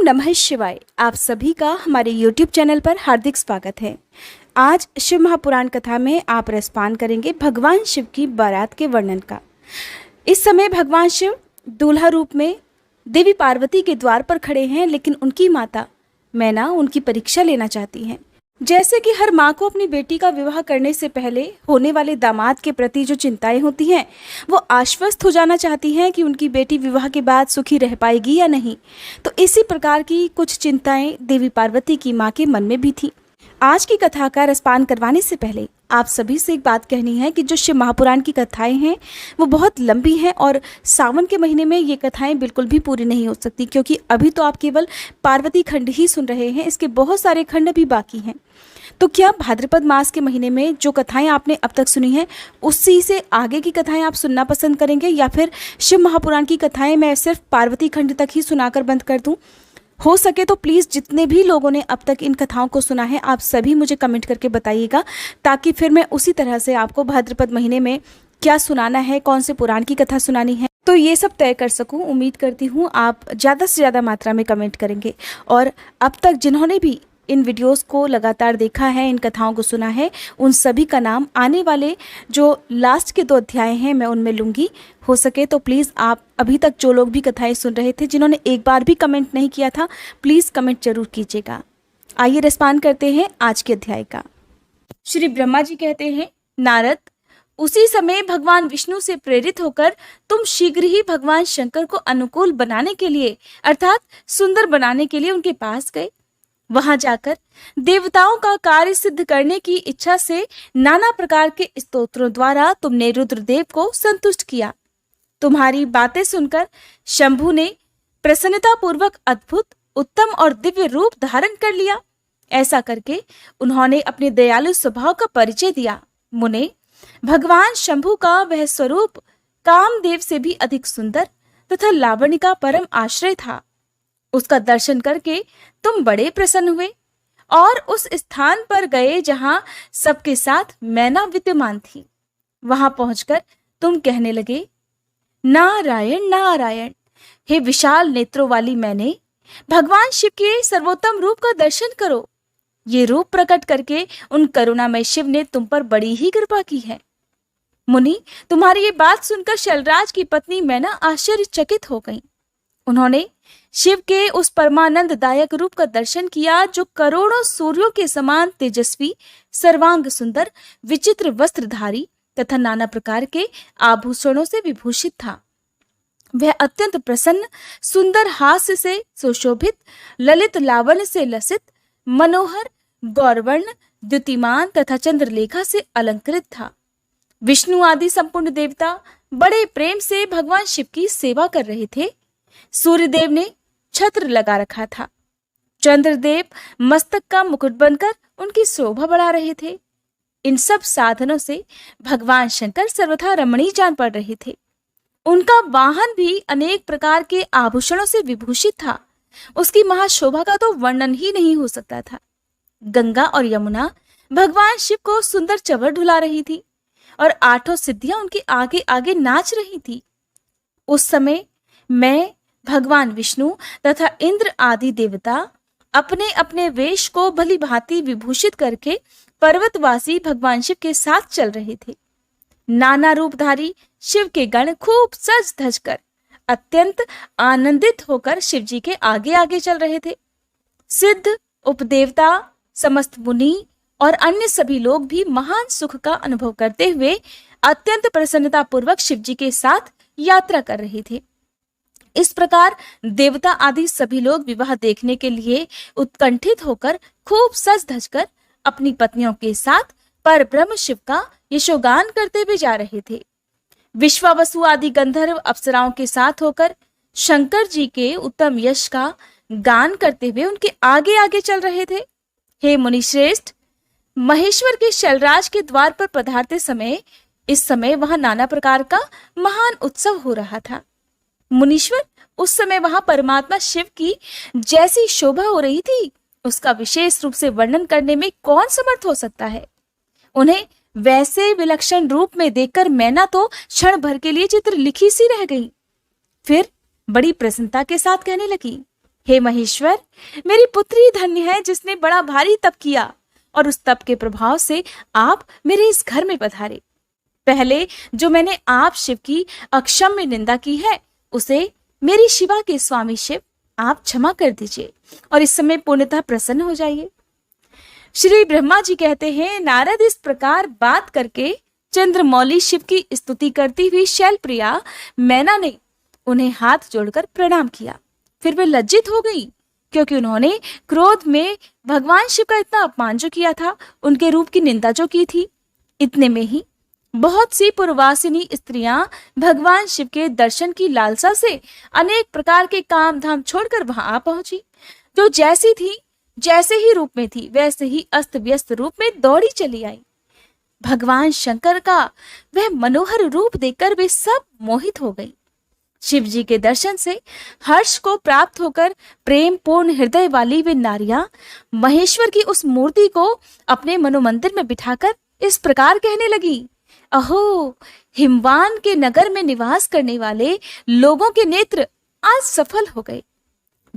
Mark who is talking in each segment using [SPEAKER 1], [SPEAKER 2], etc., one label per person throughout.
[SPEAKER 1] नमः शिवाय। आप सभी का हमारे YouTube चैनल पर हार्दिक स्वागत है। आज शिव महापुराण कथा में आप रसपान करेंगे भगवान शिव की बारात के वर्णन का। इस समय भगवान शिव दूल्हा रूप में देवी पार्वती के द्वार पर खड़े हैं, लेकिन उनकी माता मैना उनकी परीक्षा लेना चाहती हैं। जैसे कि हर माँ को अपनी बेटी का विवाह करने से पहले होने वाले दामाद के प्रति जो चिंताएं होती हैं, वो आश्वस्त हो जाना चाहती हैं कि उनकी बेटी विवाह के बाद सुखी रह पाएगी या नहीं। तो इसी प्रकार की कुछ चिंताएं देवी पार्वती की माँ के मन में भी थी। आज की कथा का रसपान करवाने से पहले आप सभी से एक बात कहनी है कि जो शिव महापुराण की कथाएं हैं वो बहुत लंबी हैं और सावन के महीने में ये कथाएं बिल्कुल भी पूरी नहीं हो सकती, क्योंकि अभी तो आप केवल पार्वती खंड ही सुन रहे हैं, इसके बहुत सारे खंड भी बाकी हैं। तो क्या भाद्रपद मास के महीने में जो कथाएं आपने अब तक सुनी हैं उसी से आगे की कथाएं आप सुनना पसंद करेंगे, या फिर शिव महापुराण की कथाएं मैं सिर्फ पार्वती खंड तक ही सुनाकर बंद कर दूं? हो सके तो प्लीज़ जितने भी लोगों ने अब तक इन कथाओं को सुना है आप सभी मुझे कमेंट करके बताइएगा, ताकि फिर मैं उसी तरह से आपको भाद्रपद महीने में क्या सुनाना है, कौन से पुराण की कथा सुनानी है, तो ये सब तय कर सकूं। उम्मीद करती हूँ आप ज़्यादा से ज़्यादा मात्रा में कमेंट करेंगे। और अब तक जिन्होंने भी इन वीडियोस को लगातार देखा है, इन कथाओं को सुना है, उन सभी का नाम आने वाले जो लास्ट के 2 अध्याय हैं मैं उनमें लूँगी। हो सके तो प्लीज़ आप अभी तक जो लोग भी कथाएं सुन रहे थे, जिन्होंने एक बार भी कमेंट नहीं किया था, प्लीज़ कमेंट जरूर कीजिएगा। आइए रसपान करते हैं आज के अध्याय का। श्री ब्रह्मा जी कहते हैं, नारद, उसी समय भगवान विष्णु से प्रेरित होकर तुम शीघ्र ही भगवान शंकर को अनुकूल बनाने के लिए अर्थात सुंदर बनाने के लिए उनके पास गए। वहां जाकर देवताओं का कार्य सिद्ध करने की इच्छा से नाना प्रकार के स्तोत्रों द्वारा तुमने रुद्रदेव को संतुष्ट किया। तुम्हारी बातें सुनकर शंभु ने प्रसन्नता पूर्वक अद्भुत, उत्तम और दिव्य रूप धारण कर लिया। ऐसा करके उन्होंने अपने दयालु स्वभाव का परिचय दिया। मुने, भगवान शंभु का वह स्वरूप कामदेव से भी अधिक सुंदर तथा लावण्य का परम आश्रय था। उसका दर्शन करके तुम बड़े प्रसन्न हुए और उस स्थान पर गए जहां सबके साथ मैना विद्यमान थी। वहां पहुंचकर तुम कहने लगे, नारायण नारायण, हे विशाल नेत्रों वाली मैने, भगवान शिव के सर्वोत्तम रूप का दर्शन करो। ये रूप प्रकट करके उन करुणामय शिव ने तुम पर बड़ी ही कृपा की है। मुनि, तुम्हारी ये बात सुनकर शैलराज की पत्नी मैना आश्चर्यचकित हो गई। उन्होंने शिव के उस परमानंददायक रूप का दर्शन किया जो करोड़ों सूर्यों के समान तेजस्वी, सर्वांग सुंदर, विचित्र वस्त्रधारी तथा नाना प्रकार के आभूषणों से विभूषित था। वह अत्यंत प्रसन्न, सुंदर हास्य से सुशोभित, ललित लावण्य से लसित, मनोहर, गौरवर्ण, द्युतिमान तथा चंद्रलेखा से अलंकृत था। विष्णु आदि संपूर्ण देवता बड़े प्रेम से भगवान शिव की सेवा कर रहे थे। सूर्यदेव ने छत्र लगा रखा था। चंद्रदेव मस्तक का मुकुट बनकर उनकी शोभा बढ़ा रहे थे। इन सब साधनों से भगवान शंकर सर्वथा रमणीय जान पड़ रहे थे। उनका वाहन भी अनेक प्रकार के आभूषणों से विभूषित था। उसकी महाशोभा का तो वर्णन ही नहीं हो सकता था। गंगा और यमुना भगवान शिव को सुंदर चवर ढुला रही थी और 8 सिद्धियां उनके आगे आगे नाच रही थी। उस समय मैं, भगवान विष्णु तथा इंद्र आदि देवता अपने अपने वेश को भली भांति विभूषित करके पर्वतवासी भगवान शिव के साथ चल रहे थे। नाना रूपधारी शिव के गण खूब सज धज कर अत्यंत आनंदित होकर शिव जी के आगे आगे चल रहे थे। सिद्ध, उपदेवता, समस्त मुनि और अन्य सभी लोग भी महान सुख का अनुभव करते हुए अत्यंत प्रसन्नता पूर्वक शिव जी के साथ यात्रा कर रहे थे। इस प्रकार देवता आदि सभी लोग विवाह देखने के लिए उत्कंठित होकर खूब सज धज कर अपनी पत्नियों के साथ परब्रह्म शिव का यशोगान करते हुए जा रहे थे। विश्वावसु आदि गंधर्व अप्सराओं के साथ होकर शंकर जी के उत्तम यश का गान करते हुए उनके आगे आगे चल रहे थे। हे मुनिश्रेष्ठ, महेश्वर के शैलराज के द्वार पर पधारते समय इस समय वहां नाना प्रकार का महान उत्सव हो रहा था। मुनीश्वर, उस समय वहां परमात्मा शिव की जैसी शोभा हो रही थी उसका विशेष रूप से वर्णन करने में कौन समर्थ हो सकता है। उन्हें वैसे विलक्षण रूप में देखकर मैना तो क्षण भर के लिए चित्र लिखी सी रह गई। फिर बड़ी प्रसन्नता के साथ कहने लगी, हे महेश्वर, मेरी पुत्री धन्य है जिसने बड़ा भारी तप किया और उस तप के प्रभाव से आप मेरे इस घर में पधारे। पहले जो मैंने आप शिव की अक्षम्य निंदा की है उसे मेरी शिवा के स्वामी शिव आप क्षमा कर दीजिए और इस समय पूर्णतः प्रसन्न हो जाइए। श्री ब्रह्मा जी कहते हैं, नारद इस प्रकार बात करके चंद्रमौली शिव की स्तुति करती हुई शैलप्रिया मैना ने उन्हें हाथ जोड़कर प्रणाम किया। फिर वे लज्जित हो गई क्योंकि उन्होंने क्रोध में भगवान शिव का इतना अपमान जो किया था, उनके रूप की निंदा जो की थी। इतने में ही बहुत सी पूर्ववासिनी स्त्रियां भगवान शिव के दर्शन की लालसा से अनेक प्रकार के काम धाम छोड़कर वहां आ पहुंची। जो जैसी थी, जैसे ही रूप में थी, वैसे ही अस्त व्यस्त रूप में दौड़ी चली आई। भगवान शंकर का वह मनोहर रूप देखकर वे सब मोहित हो गई। शिव जी के दर्शन से हर्ष को प्राप्त होकर प्रेम पूर्ण हृदय वाली वे नारियां महेश्वर की उस मूर्ति को अपने मनोमंदिर में बिठाकर इस प्रकार कहने लगी, अहो, हिमवान के नगर में निवास करने वाले लोगों के नेत्र आज सफल हो गए।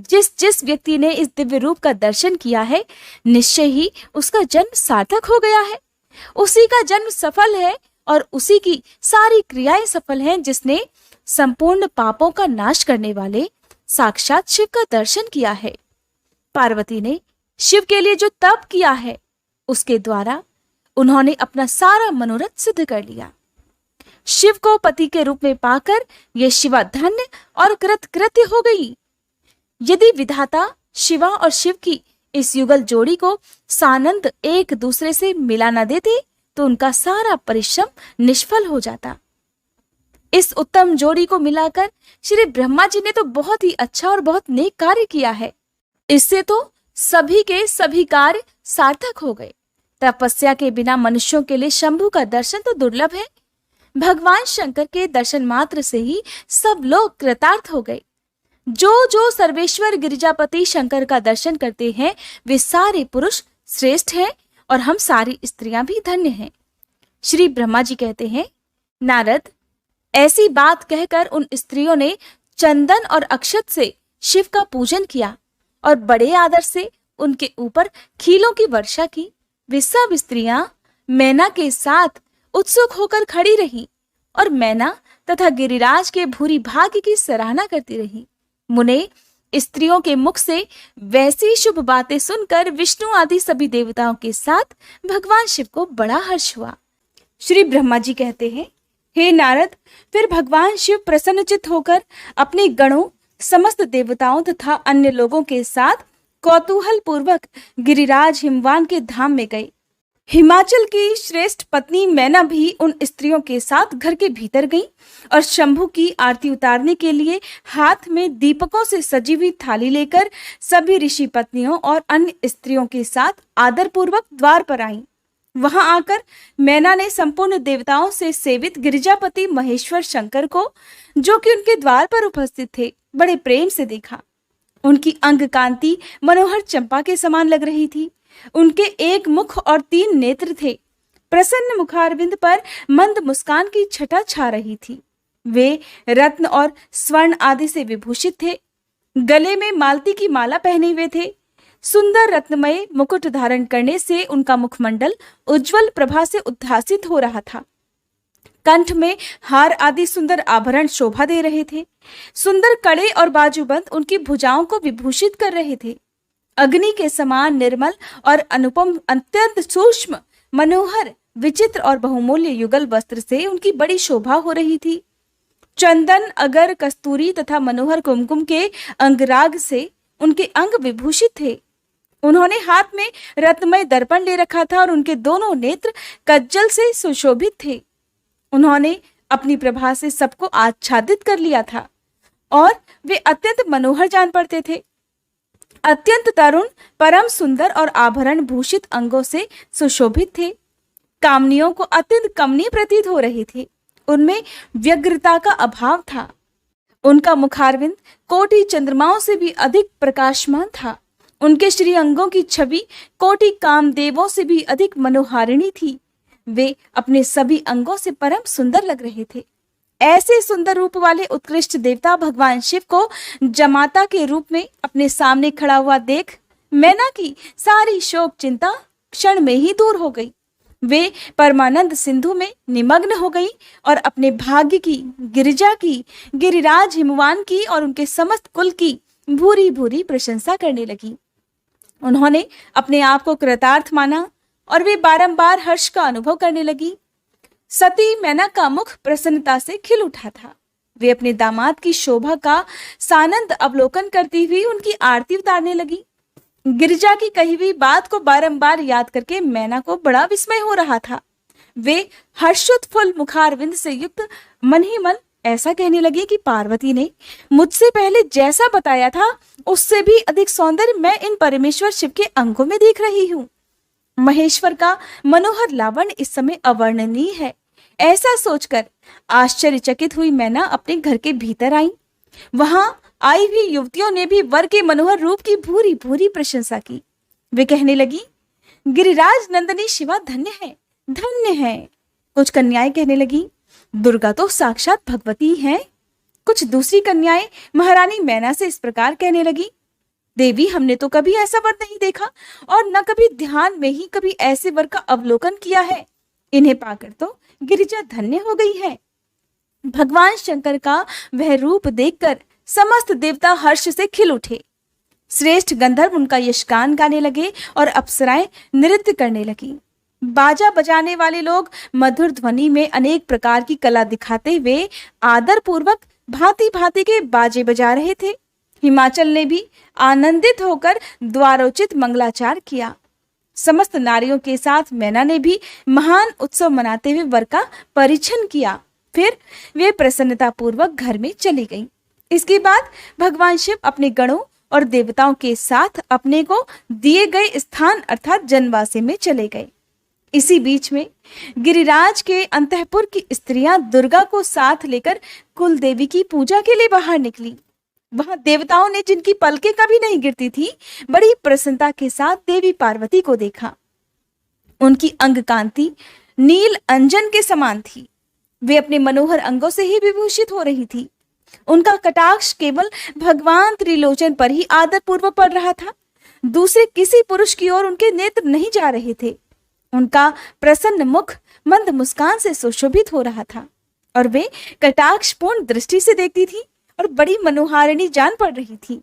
[SPEAKER 1] जिस जिस व्यक्ति ने इस दिव्य रूप का दर्शन किया है, निश्चय ही उसका जन्म सार्थक हो गया है। उसी का जन्म सफल है और उसी की सारी क्रियाएं सफल हैं जिसने संपूर्ण पापों का नाश करने वाले साक्षात शिव का दर्शन किया है। पार्वती ने शिव के लिए जो तप किया है उसके द्वारा उन्होंने अपना सारा मनोरथ सिद्ध कर लिया। शिव को पति के रूप में पाकर ये शिवा धन्य और कृतकृत्य हो गई। यदि विधाता शिवा और शिव की इस युगल जोड़ी को सानंद एक दूसरे से मिला न देते तो उनका सारा परिश्रम निष्फल हो जाता। इस उत्तम जोड़ी को मिलाकर श्री ब्रह्मा जी ने तो बहुत ही अच्छा और बहुत नेक कार्य किया है। इससे तो सभी के सभी कार्य सार्थक हो गए। तपस्या के बिना मनुष्यों के लिए शंभु का दर्शन तो दुर्लभ है। भगवान शंकर के दर्शन मात्र से ही सब लोग कृतार्थ हो गए। जो जो सर्वेश्वर गिरिजापति शंकर का दर्शन करते हैं वे सारे पुरुष श्रेष्ठ हैं और हम सारी स्त्रियां भी धन्य हैं। श्री ब्रह्मा जी कहते हैं, नारद, ऐसी बात कहकर उन स्त्रियों ने चंदन और अक्षत से शिव का पूजन किया और बड़े आदर से उनके ऊपर खीलों की वर्षा की। वे सब स्त्रियां मैना के साथ उत्सुक होकर खड़ी रहीं और मैना तथा गिरिराज के भूरी भाग्य की सराहना करती रहीं। मुने, स्त्रियों के मुख से वैसी शुभ बातें सुनकर विष्णु आदि सभी देवताओं के साथ भगवान शिव को बड़ा हर्ष हुआ। श्री ब्रह्मा जी कहते हैं, हे नारद, फिर भगवान शिव प्रसन्नचित्त होकर अपने गणों, समस्त देवताओं तथा अन्य लोगों के साथ कौतूहल पूर्वक गिरिराज हिमवान के धाम में गए। हिमाचल की श्रेष्ठ पत्नी मैना भी उन स्त्रियों के साथ घर के भीतर गई और शंभु की आरती उतारने के लिए हाथ में दीपकों से सजी हुई थाली लेकर सभी ऋषि पत्नियों और अन्य स्त्रियों के साथ आदर पूर्वक द्वार पर आईं। वहां आकर मैना ने संपूर्ण देवताओं से सेवित गिरिजापति महेश्वर शंकर को, जो कि उनके द्वार पर उपस्थित थे, बड़े प्रेम से देखा। उनकी अंग कांति मनोहर चंपा के समान लग रही थी। उनके एक मुख और 3 नेत्र थे। प्रसन्न मुखारविंद पर मंद मुस्कान की छटा छा रही थी। वे रत्न और स्वर्ण आदि से विभूषित थे। गले में मालती की माला पहने हुए थे। सुंदर रत्नमय मुकुट धारण करने से उनका मुखमंडल उज्जवल प्रभा से उद्भासित हो रहा था। कंठ में हार आदि सुंदर आभरण शोभा दे रहे थे। सुंदर कड़े और बाजूबंद उनकी भुजाओं को विभूषित कर रहे थे। अग्नि के समान निर्मल और अनुपम, अत्यंत सूक्ष्म, मनोहर, विचित्र और बहुमूल्य युगल वस्त्र से उनकी बड़ी शोभा हो रही थी। चंदन, अगर, कस्तूरी तथा मनोहर कुमकुम के अंगराग से उनके अंग विभूषित थे। उन्होंने हाथ में रत्नमय दर्पण ले रखा था और उनके दोनों नेत्र कज्जल से सुशोभित थे। उन्होंने अपनी प्रभा से सबको आच्छादित कर लिया था और वे अत्यंत मनोहर जान पड़ते थे। अत्यंत तरुण, परम सुंदर और आभरण भूषित अंगों से सुशोभित थे। कामनियों को अत्यंत कमनीय प्रतीत हो रहे थे। उनमें व्यग्रता का अभाव था। उनका मुखारविंद कोटि चंद्रमाओं से भी अधिक प्रकाशमान था। उनके श्री अंगों की छवि कोटि कामदेवों से भी अधिक मनोहारिणी थी। वे अपने सभी अंगों से परम सुंदर लग रहे थे। ऐसे सुंदर रूप वाले उत्कृष्ट देवता भगवान शिव को जमाता के रूप में अपने सामने खड़ा हुआ देख मैना की सारी शोक चिंता क्षण में ही दूर हो गई। वे परमानंद सिंधु में निमग्न हो गई और अपने भाग्य की, गिरिजा की, गिरिराज हिमवान की और उनके समस्त कुल की भूरी भूरी प्रशंसा करने लगी। उन्होंने अपने आप को कृतार्थ माना और वे बारंबार हर्ष का अनुभव करने लगी। सती मैना का मुख प्रसन्नता से खिल उठा था। वे अपने दामाद की शोभा का सानंद अवलोकन करती हुई उनकी आरती उतारने लगी। गिरिजा की कही हुई बात को बारंबार याद करके मैना को बड़ा विस्मय हो रहा था। वे हर्षोत्फुल्ल मुखारविंद से युक्त मन ही मन ऐसा कहने लगी कि पार्वती ने मुझसे पहले जैसा बताया था उससे भी अधिक सौंदर्य मैं इन परमेश्वर शिव के अंगों में देख रही हूँ। महेश्वर का मनोहर लावण्य इस समय अवर्णनीय है। ऐसा सोचकर आश्चर्यचकित हुई मैना अपने घर के भीतर आई। वहां आई हुई युवतियों ने भी वर के मनोहर रूप की भूरी भूरी प्रशंसा की। वे कहने लगी, गिरिराज नंदनी शिवा धन्य है, धन्य है। कुछ कन्याएं कहने लगी, दुर्गा तो साक्षात भगवती हैं। कुछ दूसरी कन्याएं महारानी मैना से इस प्रकार कहने लगी, देवी हमने तो कभी ऐसा वर नहीं देखा और न कभी ध्यान में ही कभी ऐसे वर का अवलोकन किया है। इन्हें पाकर तो गिरिजा धन्य हो गई है। भगवान शंकर का वह रूप देखकर समस्त देवता हर्ष से खिल उठे। श्रेष्ठ गंधर्व उनका यशगान गाने लगे और अप्सराएं नृत्य करने लगी। बाजा बजाने वाले लोग मधुर ध्वनि में अनेक प्रकार की कला दिखाते हुए आदर पूर्वक भांति भांति के बाजे बजा रहे थे। हिमाचल ने भी आनंदित होकर द्वारोचित मंगलाचार किया। समस्त नारियों के साथ मैना ने भी महान उत्सव मनाते हुए वर का परिछन किया। फिर वे प्रसन्नता पूर्वक घर में चली गईं। इसके बाद भगवान शिव अपने गणों और देवताओं के साथ अपने को दिए गए स्थान अर्थात जनवासे में चले गए। इसी बीच में गिरिराज के अंतःपुर की स्त्रियां दुर्गा को साथ लेकर कुल देवी की पूजा के लिए बाहर निकली। वहां देवताओं ने, जिनकी पलकें कभी नहीं गिरती थी, बड़ी प्रसन्नता के साथ देवी पार्वती को देखा। उनकी अंग कांति नील अंजन के समान थी। वे अपने मनोहर अंगों से ही विभूषित हो रही थी। उनका कटाक्ष केवल भगवान त्रिलोचन पर ही आदर पूर्वक पड़ रहा था। दूसरे किसी पुरुष की ओर उनके नेत्र नहीं जा रहे थे। उनका प्रसन्न मुख मंद मुस्कान से सुशोभित हो रहा था और वे कटाक्षपूर्ण दृष्टि से देखती थी और बड़ी मनोहारिणी जान पड़ रही थी।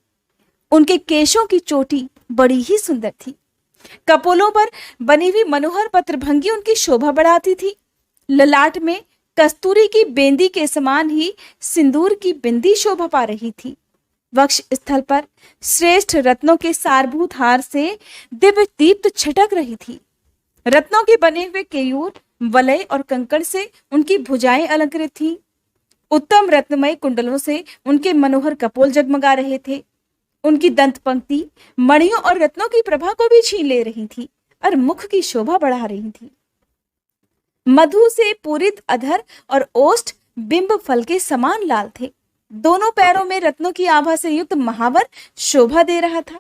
[SPEAKER 1] उनके केशों की चोटी बड़ी ही सुंदर थी। कपोलों पर बनी हुई मनोहर पत्रभंगी उनकी शोभा बढ़ाती थी। ललाट में कस्तूरी की बेंदी के समान ही सिंदूर की बिंदी शोभा पा रही थी। वक्ष स्थल पर श्रेष्ठ रत्नों के सारभूत हार से दिव्य दीप्त छटक रही थी। रत्नों के बने हुए केयूर, वलय और कंकड़ से उनकी भुजाएं अलंकृत थी। उत्तम रत्नमय कुंडलों से उनके मनोहर कपोल जगमगा रहे थे। उनकी दंत पंक्ति मणियों और रत्नों की प्रभा को भी छीन ले रही थी और मुख की शोभा बढ़ा रही थी। मधु से पूरित अधर और ओष्ठ बिंब फल के समान लाल थे। दोनों पैरों में रत्नों की आभा से युक्त महावर शोभा दे रहा था।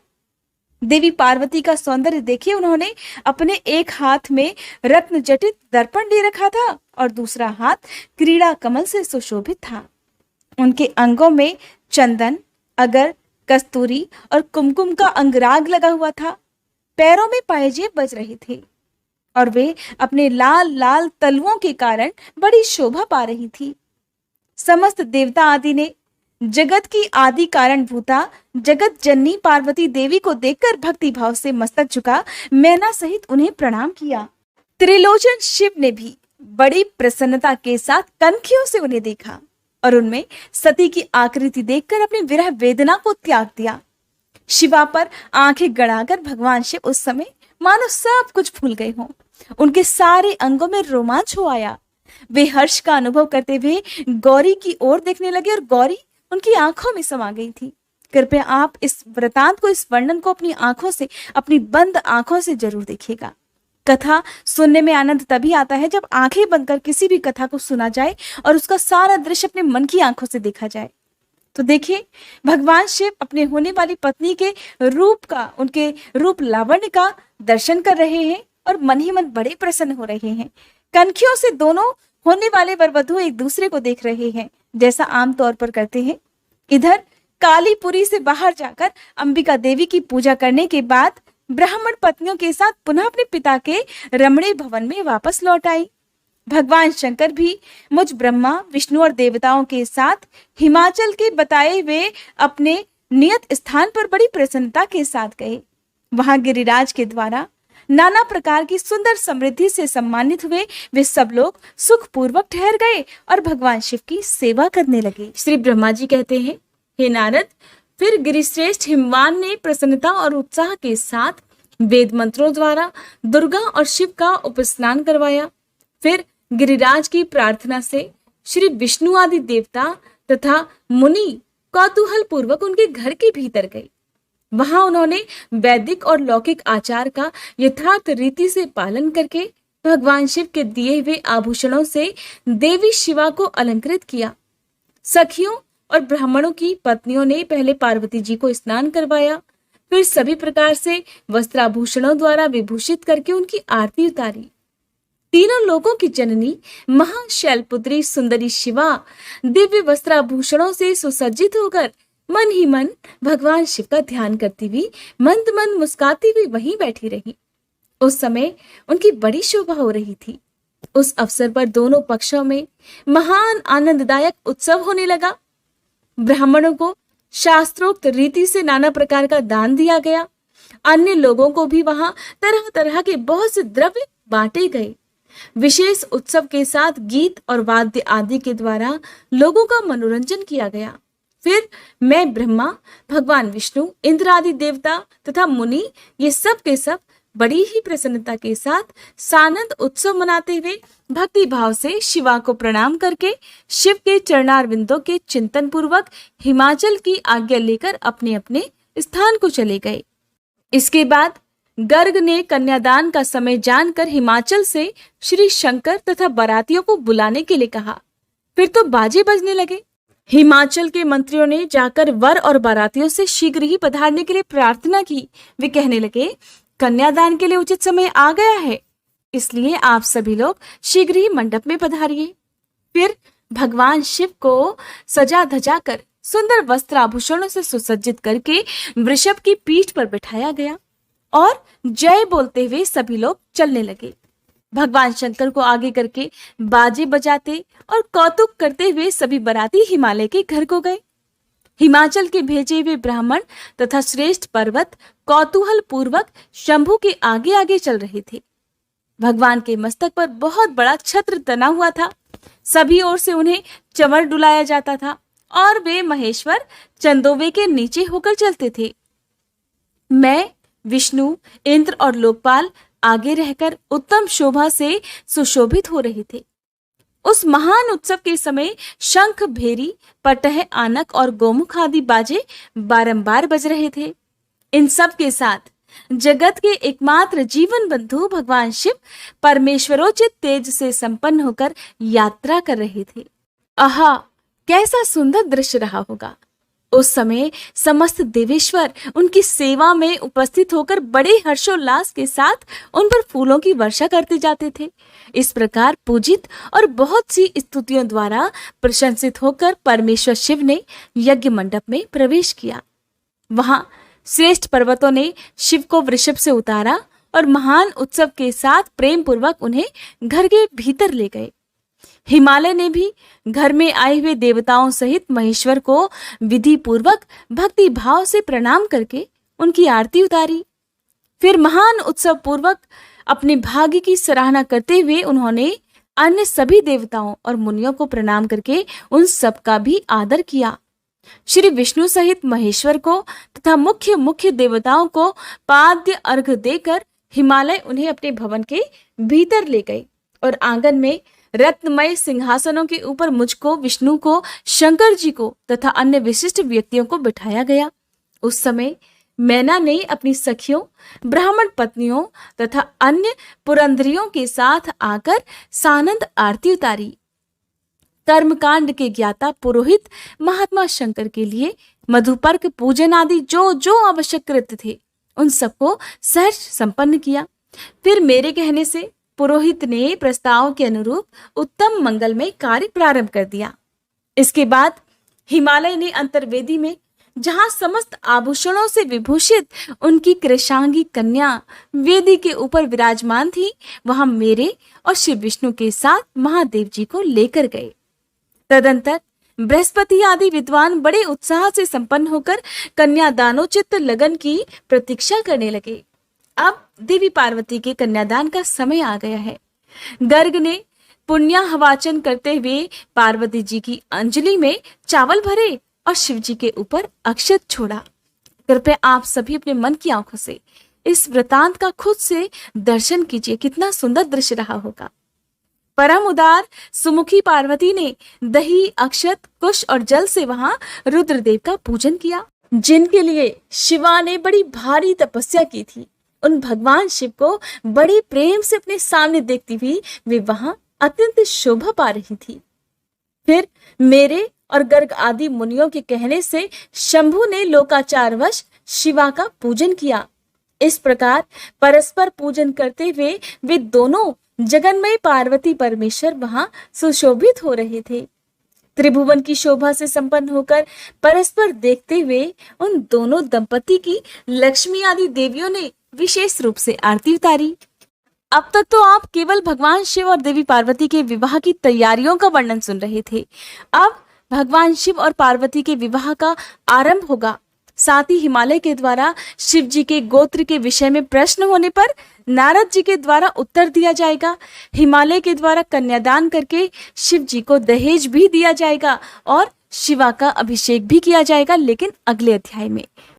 [SPEAKER 1] देवी पार्वती का सौंदर्य देखे उन्होंने अपने एक हाथ में रत्न जटित दर्पण ले रखा था और दूसरा हाथ क्रीड़ा कमल से सुशोभित था। उनके अंगों में चंदन, अगर, कस्तूरी और कुमकुम का अंगराग लगा हुआ था। पैरों में पायजेब बज रहे थे और वे अपने लाल लाल तलवों के कारण बड़ी शोभा पा रही थी। समस्त देवता आदि ने जगत की आदि कारण भूता जगत जननी पार्वती देवी को देखकर भक्ति भाव से मस्तक झुका मैना सहित उन्हें प्रणाम किया। त्रिलोचन शिव ने भी बड़ी प्रसन्नता के साथ कनखियों से उन्हें देखा और उनमें सती की आकृति देखकर अपनी विरह वेदना को त्याग दिया। शिवा पर आंखें गड़ाकर भगवान शिव उस समय मानो सब कुछ भूल गए हों। उनके सारे अंगों में रोमांच हो आया। वे हर्ष का अनुभव करते हुए गौरी की ओर देखने लगे और गौरी उनकी आंखों में समा गई थी। कृपया आप इस वृतांत को, इस वर्णन को अपनी आंखों से, अपनी बंद आंखों से जरूर देखिएगा। कथा सुनने में आनंद तभी आता है जब आंखें बंद कर किसी भी कथा को सुना जाए और उसका सारा दृश्य अपने मन की आंखों से देखा जाए। तो देखिए, भगवान शिव अपने होने वाली पत्नी के रूप का, उनके रूप लावण्य का दर्शन कर रहे हैं और मन ही मन बड़े प्रसन्न हो रहे हैं। कनखियों से दोनों होने वाले वर वधु एक दूसरे को देख रहे हैं, जैसा आमतौर पर करते हैं। इधर कालीपुरी से बाहर जाकर अंबिका देवी की पूजा करने के बाद ब्राह्मण पत्नियों के साथ पुनः अपने पिता के रमणीय भवन में वापस लौट आई। भगवान शंकर भी मुझ ब्रह्मा, विष्णु और देवताओं के साथ हिमाचल के बताए हुए अपने नियत स्थान पर बड़ी प्रसन्नता के साथ गए। वहां गिरिराज के द्वारा नाना प्रकार की सुंदर समृद्धि से सम्मानित हुए वे सब लोग सुखपूर्वक ठहर गए और भगवान शिव की सेवा करने लगे। श्री ब्रह्मा जी कहते हैं, हे नारद, फिर गिरिश्रेष्ठ हिमवान ने प्रसन्नता और उत्साह के साथ वेद मंत्रों द्वारा दुर्गा और शिव का उपस्नान करवाया। फिर गिरिराज की प्रार्थना से श्री विष्णु आदि देवता तथा मुनि कौतूहल पूर्वक उनके घर के भीतर गए। वहां उन्होंने वैदिक और लौकिक आचार का यथार्थ रीति से पालन करके भगवान शिव के दिए हुए आभूषणों से देवी शिवा को अलंकृत किया। सखियों और ब्राह्मणों की पत्नियों ने पहले पार्वती जी को स्नान करवाया, फिर सभी प्रकार से वस्त्राभूषणों द्वारा विभूषित करके उनकी आरती उतारी। तीनों लोगों की जननी महाशैलपुत्री सुंदरी शिवा दिव्य वस्त्राभूषणों से सुसज्जित होकर मन ही मन भगवान शिव का ध्यान करती हुई मंद मंद मुस्काती हुई वहीं बैठी रही। उस समय उनकी बड़ी शोभा हो रही थी। उस अवसर पर दोनों पक्षों में महान आनंददायक उत्सव होने लगा। ब्राह्मणों को शास्त्रोक्त रीति से नाना प्रकार का दान दिया गया। अन्य लोगों को भी वहां तरह तरह के बहुत से द्रव्य बांटे गए। विशेष उत्सव के साथ गीत और वाद्य आदि के द्वारा लोगों का मनोरंजन किया गया। फिर मैं ब्रह्मा, भगवान विष्णु, इंद्र आदि देवता तथा मुनि ये सब के सब बड़ी ही प्रसन्नता के साथ सानंद उत्सव मनाते हुए भक्ति भाव से शिवा को प्रणाम करके शिव के चरणारविंदों के चिंतन पूर्वक हिमाचल की आज्ञा लेकर अपने अपने स्थान को चले गए। इसके बाद गर्ग ने कन्यादान का समय जानकर हिमाचल से श्री शंकर तथा बारातियों को बुलाने के लिए कहा। फिर तो बाजे बजने लगे। हिमाचल के मंत्रियों ने जाकर वर और बारातियों से शीघ्र ही पधारने के लिए प्रार्थना की। वे कहने लगे, कन्यादान के लिए उचित समय आ गया है, इसलिए आप सभी लोग शीघ्र ही मंडप में पधारिए। फिर भगवान शिव को सजा धजा कर सुंदर वस्त्र आभूषणों से सुसज्जित करके वृषभ की पीठ पर बिठाया गया और जय बोलते हुए सभी लोग चलने लगे। भगवान शंकर को आगे करके बाजे बजाते और कौतुक करते हुए सभी बाराती हिमालय के घर को गए। हिमाचल के भेजे हुए ब्राह्मण तथा श्रेष्ठ पर्वत कौतूहल पूर्वक शंभु के आगे आगे चल रहे थे। भगवान के मस्तक पर बहुत बड़ा छत्र तना हुआ था। सभी ओर से उन्हें चंवर डुलाया जाता था और वे महेश्वर चंदोवे के नीचे होकर चलते थे। मैं, विष्णु, इंद्र और लोकपाल आगे रहकर उत्तम शोभा से सुशोभित हो रहे थे। उस महान उत्सव के समय शंख, भेरी, पटह, आनक और गोमुख आदि बाजे बारंबार बज रहे थे। इन सब के साथ जगत के एकमात्र जीवन बंधु भगवान शिव परमेश्वरोचित तेज से संपन्न होकर यात्रा कर रहे थे। आहा, कैसा सुंदर दृश्य रहा होगा। उस समय समस्त देवेश्वर उनकी सेवा में उपस्थित होकर बड़े हर्षोल्लास के साथ उन पर फूलों की वर्षा करते जाते थे। इस प्रकार पूजित और बहुत सी स्तुतियों द्वारा प्रशंसित होकर परमेश्वर शिव ने यज्ञ मंडप में प्रवेश किया। वहां श्रेष्ठ पर्वतों ने शिव को वृषभ से उतारा और महान उत्सव के साथ प्रेम पूर्वक उन्हें घर के भीतर ले गए। हिमालय ने भी घर में आए हुए देवताओं सहित महेश्वर को विधि पूर्वक भक्ति भाव से प्रणाम करके उनकी आरती उतारी। फिर महान उत्सव पूर्वक अपने भाग्य की सराहना करते हुए उन्होंने अन्य सभी देवताओं और मुनियों को प्रणाम करके उन सब का भी आदर किया। श्री विष्णु सहित महेश्वर को तथा मुख्य मुख्य देवताओं को पाद्य अर्घ देकर हिमालय उन्हें अपने भवन के भीतर ले गए और आंगन में रत्नमय सिंहासनों के ऊपर मुझको, विष्णु को, शंकर जी को तथा अन्य विशिष्ट व्यक्तियों को बिठाया गया। उस समय मैना ने अपनी सखियों, ब्राह्मण पत्नियों तथा अन्य पुरंदरियों के साथ आकर सानंद आरती उतारी। कर्मकांड के ज्ञाता पुरोहित महात्मा शंकर के लिए मधुपर्क पूजन आदि जो जो आवश्यक कृत्य थे उन सबको सहर्ष संपन्न किया। फिर मेरे कहने से पुरोहित ने प्रस्ताव के अनुरूप उत्तम मंगलमय कार्य प्रारंभ कर दिया। इसके बाद हिमालय ने अंतर्वेदी में, जहां समस्त आभूषणों से विभूषित उनकी कृशांगी कन्या वेदी के ऊपर विराजमान थी, वहां मेरे और शिव विष्णु के साथ महादेव जी को लेकर गए। तदंतर बृहस्पति आदि विद्वान बड़े उत्साह से संपन्न होकर कन्यादानोचित लगन की प्रतीक्षा करने लगे। अब देवी पार्वती के कन्यादान का समय आ गया है। गर्ग ने पुण्याहवाचन करते हुए पार्वती जी की अंजलि में चावल भरे और शिव जी के ऊपर अक्षत छोड़ा। कृपया आप सभी अपने मन की आंखों से इस वृतांत का खुद से दर्शन कीजिए। कितना सुंदर दृश्य रहा होगा। परम उदार सुमुखी पार्वती ने दही, अक्षत, कुश और जल से वहां रुद्रदेव का पूजन किया, जिनके लिए शिवा ने बड़ी भारी तपस्या की थी। उन भगवान शिव को बड़े प्रेम से अपने सामने देखती हुई वे वहां अत्यंत शोभा पा रही थी। फिर मेरे और गर्ग आदि मुनियों के कहने से शंभु ने लोकाचारवश शिवा का पूजन किया। इस प्रकार परस्पर पूजन करते हुए वे दोनों जगन्मय पार्वती परमेश्वर वहां सुशोभित हो रहे थे। त्रिभुवन की शोभा से संपन्न होकर परस्पर देखते हुए उन दोनों दंपति की लक्ष्मी आदि देवियों ने विशेष रूप से आरती उतारी। अब तक तो आप केवल भगवान शिव और देवी पार्वती के विवाह की तैयारियों का वर्णन सुन रहे थे। अब भगवान शिव और पार्वती के विवाह का आरंभ होगा। साथ ही हिमालय के द्वारा शिव जी के गोत्र के विषय में प्रश्न होने पर नारद जी के द्वारा उत्तर दिया जाएगा। हिमालय के द्वारा कन्यादान करके शिव जी को दहेज भी दिया जाएगा और शिवा का अभिषेक भी किया जाएगा, लेकिन अगले अध्याय में।